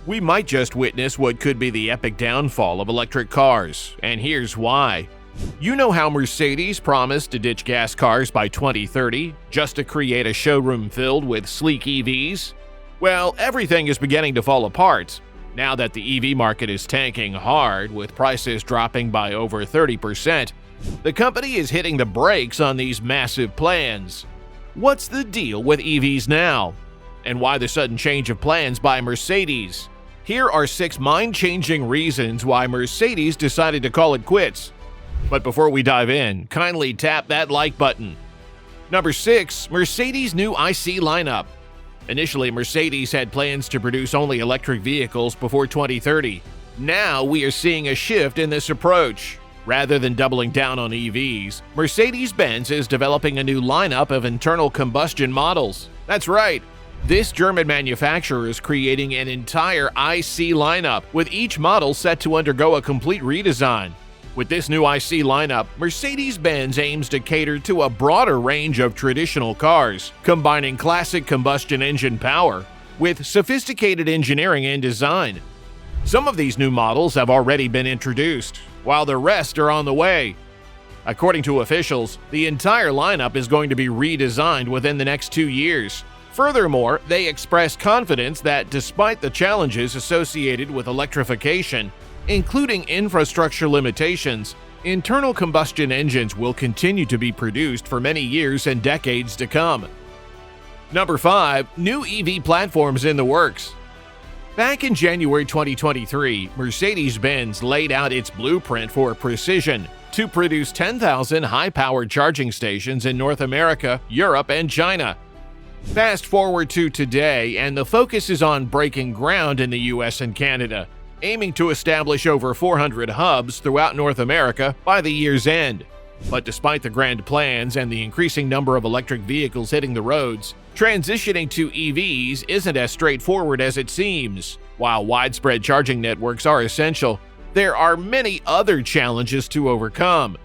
We might just witness what could be the epic downfall of electric cars, and here's why. You know how Mercedes promised to ditch gas cars by 2030 just to create a showroom filled with sleek EVs? Well, everything is beginning to fall apart now that the EV market is tanking hard with prices dropping by over 30%. The company is hitting the brakes on these massive plans. What's the deal with EVs now? And why the sudden change of plans by Mercedes? Here are 6 mind-changing reasons why Mercedes decided to call it quits. But before we dive in, kindly tap that like button. Number 6. Mercedes' new IC lineup. Initially, Mercedes had plans to produce only electric vehicles before 2030. Now we are seeing a shift in this approach. Rather than doubling down on EVs, Mercedes-Benz is developing a new lineup of internal combustion models. That's right. This German manufacturer is creating an entire IC lineup, with each model set to undergo a complete redesign. With this new IC lineup, Mercedes-Benz aims to cater to a broader range of traditional cars, combining classic combustion engine power with sophisticated engineering and design. Some of these new models have already been introduced, while the rest are on the way. According to officials, the entire lineup is going to be redesigned within the next 2 years. Furthermore, they expressed confidence that despite the challenges associated with electrification, including infrastructure limitations, internal combustion engines will continue to be produced for many years and decades to come. Number 5. New EV platforms in the works. Back in January 2023, Mercedes-Benz laid out its blueprint for precision to produce 10,000 high-powered charging stations in North America, Europe, and China. Fast forward to today, and the focus is on breaking ground in the US and Canada, aiming to establish over 400 hubs throughout North America by the year's end. But despite the grand plans and the increasing number of electric vehicles hitting the roads, transitioning to EVs isn't as straightforward as it seems. While widespread charging networks are essential, there are many other challenges to overcome.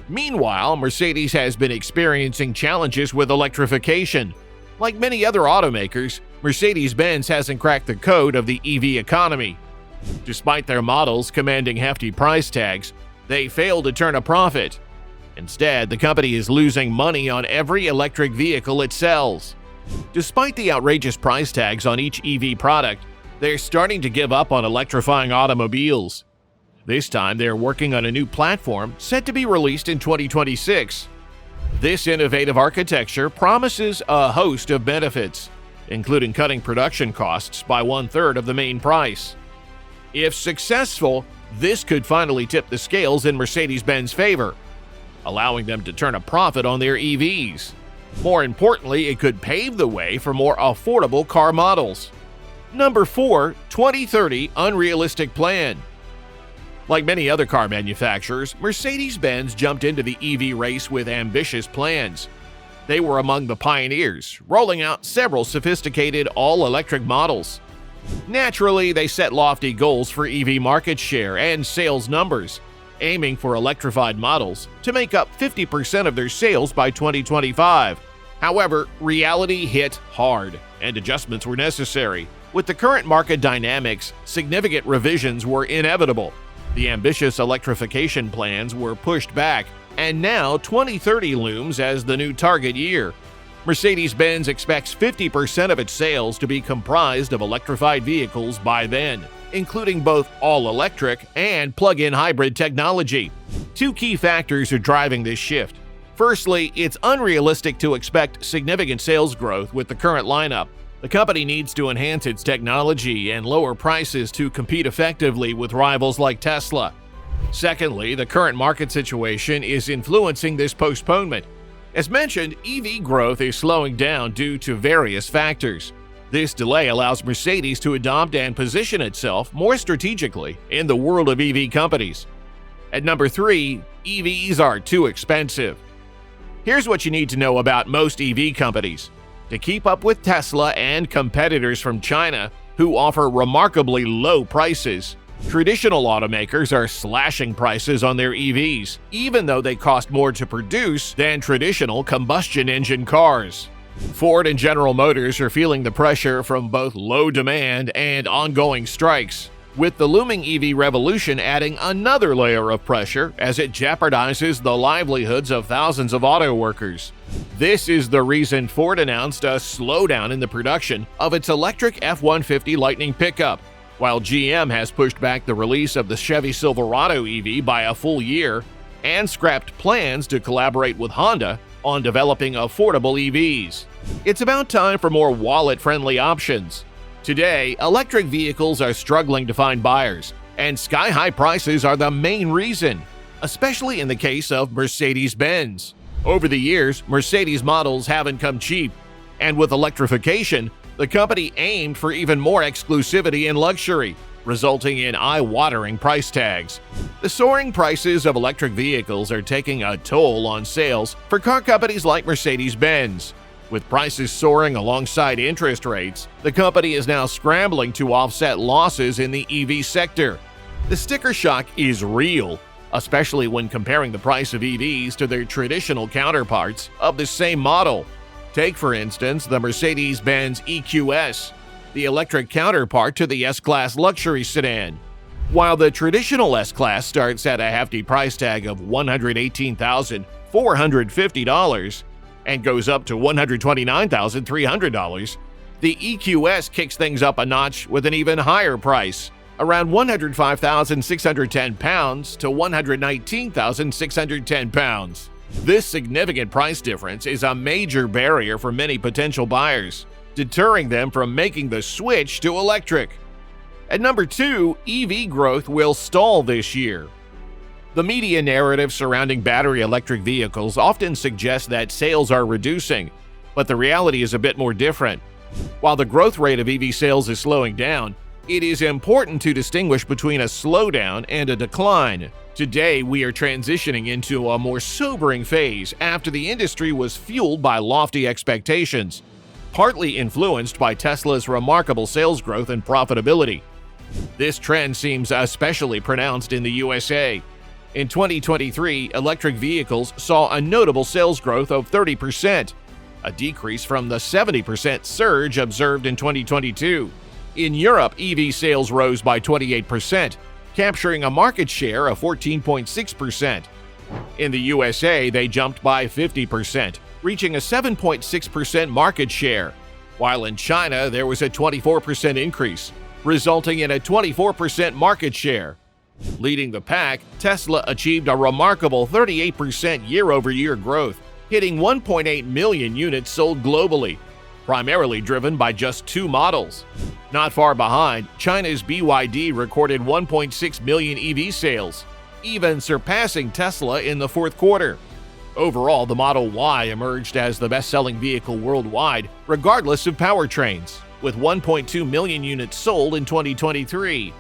Meanwhile, Mercedes has been experiencing challenges with electrification. Like many other automakers, Mercedes-Benz hasn't cracked the code of the EV economy. Despite their models commanding hefty price tags, they fail to turn a profit. Instead, the company is losing money on every electric vehicle it sells. Despite the outrageous price tags on each EV product, they're starting to give up on electrifying automobiles. This time, they're working on a new platform set to be released in 2026. This innovative architecture promises a host of benefits, including cutting production costs by 1/3 of the main price. If successful, this could finally tip the scales in Mercedes-Benz's favor, allowing them to turn a profit on their EVs. More importantly, it could pave the way for more affordable car models. Number 4. 2030 Unrealistic Plan. Like many other car manufacturers, Mercedes-Benz jumped into the EV race with ambitious plans. They were among the pioneers, rolling out several sophisticated all-electric models. Naturally, they set lofty goals for EV market share and sales numbers, aiming for electrified models to make up 50% of their sales by 2025. However, reality hit hard, and adjustments were necessary. With the current market dynamics, significant revisions were inevitable. The ambitious electrification plans were pushed back, and now 2030 looms as the new target year. Mercedes-Benz expects 50% of its sales to be comprised of electrified vehicles by then, including both all-electric and plug-in hybrid technology. 2 key factors are driving this shift. Firstly, it's unrealistic to expect significant sales growth with the current lineup. The company needs to enhance its technology and lower prices to compete effectively with rivals like Tesla. Secondly, the current market situation is influencing this postponement. As mentioned, EV growth is slowing down due to various factors. This delay allows Mercedes to adopt and position itself more strategically in the world of EV companies. At number 3, EVs are too expensive. Here's what you need to know about most EV companies. To keep up with Tesla and competitors from China who offer remarkably low prices, traditional automakers are slashing prices on their EVs, even though they cost more to produce than traditional combustion engine cars. Ford and General Motors are feeling the pressure from both low demand and ongoing strikes, with the looming EV revolution adding another layer of pressure as it jeopardizes the livelihoods of thousands of auto workers. This is the reason Ford announced a slowdown in the production of its electric F-150 Lightning pickup, while GM has pushed back the release of the Chevy Silverado EV by a full year and scrapped plans to collaborate with Honda on developing affordable EVs. It's about time for more wallet-friendly options. Today, electric vehicles are struggling to find buyers, and sky-high prices are the main reason, especially in the case of Mercedes-Benz. Over the years, Mercedes models haven't come cheap, and with electrification, the company aimed for even more exclusivity and luxury, resulting in eye-watering price tags. The soaring prices of electric vehicles are taking a toll on sales for car companies like Mercedes-Benz. With prices soaring alongside interest rates, the company is now scrambling to offset losses in the EV sector. The sticker shock is real, especially when comparing the price of EVs to their traditional counterparts of the same model. Take, for instance, the Mercedes-Benz EQS, the electric counterpart to the S-Class luxury sedan. While the traditional S-Class starts at a hefty price tag of $118,450 and goes up to $129,300, the EQS kicks things up a notch with an even higher price, around £105,610 to £119,610. This significant price difference is a major barrier for many potential buyers, deterring them from making the switch to electric. At number 2, EV growth will stall this year. The media narrative surrounding battery electric vehicles often suggests that sales are reducing, but the reality is a bit more different. While the growth rate of EV sales is slowing down, it is important to distinguish between a slowdown and a decline. Today, we are transitioning into a more sobering phase after the industry was fueled by lofty expectations, partly influenced by Tesla's remarkable sales growth and profitability. This trend seems especially pronounced in the USA. In 2023, electric vehicles saw a notable sales growth of 30%, a decrease from the 70% surge observed in 2022. In Europe, EV sales rose by 28%, capturing a market share of 14.6%. In the USA, they jumped by 50%, reaching a 7.6% market share, while in China there was a 24% increase, resulting in a 24% market share. Leading the pack, Tesla achieved a remarkable 38% year-over-year growth, hitting 1.8 million units sold globally, primarily driven by just 2 models. Not far behind, China's BYD recorded 1.6 million EV sales, even surpassing Tesla in the fourth quarter. Overall, the Model Y emerged as the best-selling vehicle worldwide, regardless of powertrains, with 1.2 million units sold in 2023.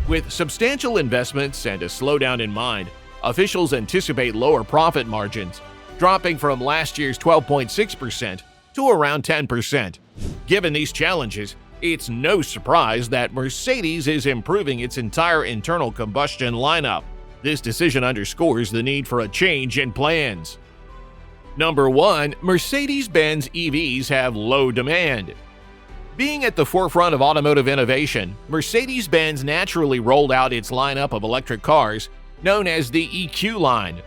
With substantial investments and a slowdown in mind, officials anticipate lower profit margins, dropping from last year's 12.6% to around 10%. Given these challenges, it's no surprise that Mercedes is improving its entire internal combustion lineup. This decision underscores the need for a change in plans. Number 1. Mercedes-Benz EVs have low demand. Being at the forefront of automotive innovation, Mercedes-Benz naturally rolled out its lineup of electric cars, known as the EQ line.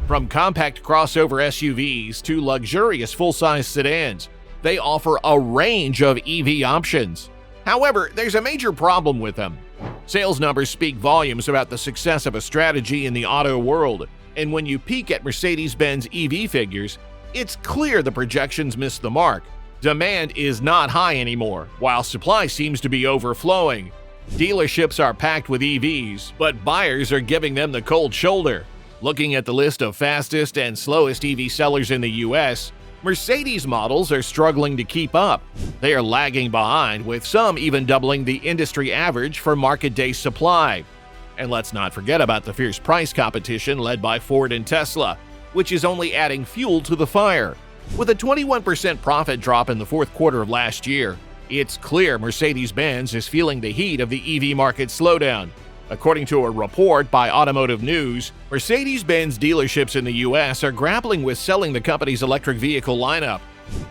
From compact crossover SUVs to luxurious full-size sedans, they offer a range of EV options. However, there's a major problem with them. Sales numbers speak volumes about the success of a strategy in the auto world, and when you peek at Mercedes-Benz EV figures, it's clear the projections missed the mark. Demand is not high anymore, while supply seems to be overflowing. Dealerships are packed with EVs, but buyers are giving them the cold shoulder. Looking at the list of fastest and slowest EV sellers in the US, Mercedes models are struggling to keep up. They are lagging behind, with some even doubling the industry average for market day supply. And let's not forget about the fierce price competition led by Ford and Tesla, which is only adding fuel to the fire. With a 21% profit drop in the fourth quarter of last year, it's clear Mercedes-Benz is feeling the heat of the EV market slowdown. According to a report by Automotive News, Mercedes-Benz dealerships in the US are grappling with selling the company's electric vehicle lineup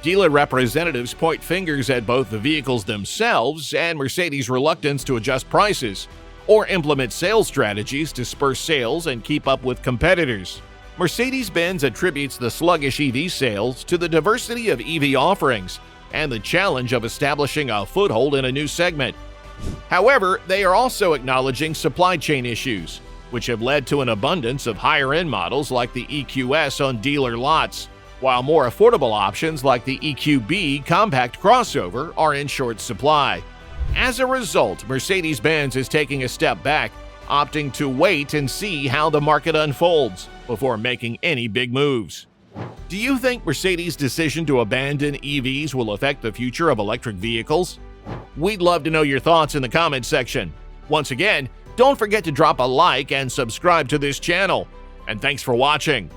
Dealer representatives point fingers at both the vehicles themselves and Mercedes' reluctance to adjust prices, or implement sales strategies to spur sales and keep up with competitors. Mercedes-Benz attributes the sluggish EV sales to the diversity of EV offerings and the challenge of establishing a foothold in a new segment. However, they are also acknowledging supply chain issues, which have led to an abundance of higher-end models like the EQS on dealer lots, while more affordable options like the EQB compact crossover are in short supply. As a result, Mercedes-Benz is taking a step back, opting to wait and see how the market unfolds before making any big moves. Do you think Mercedes' decision to abandon EVs will affect the future of electric vehicles? We'd love to know your thoughts in the comments section. Once again, don't forget to drop a like and subscribe to this channel. And thanks for watching.